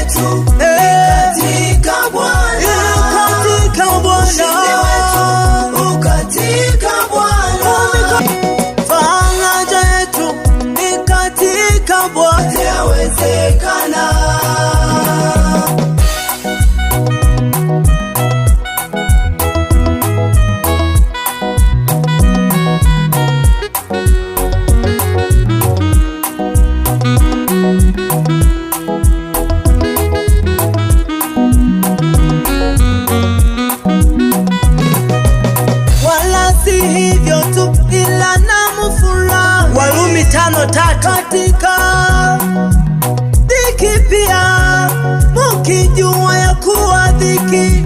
wetu katika Bwana, katika Bwana, ushindi wetu katika Bwana, faraja yetu katika Bwana, yawezekana. Hivyo tu ila na mfurahi. Warumi 5:3. Katika dhiki pia mukijua ya kuwa dhiki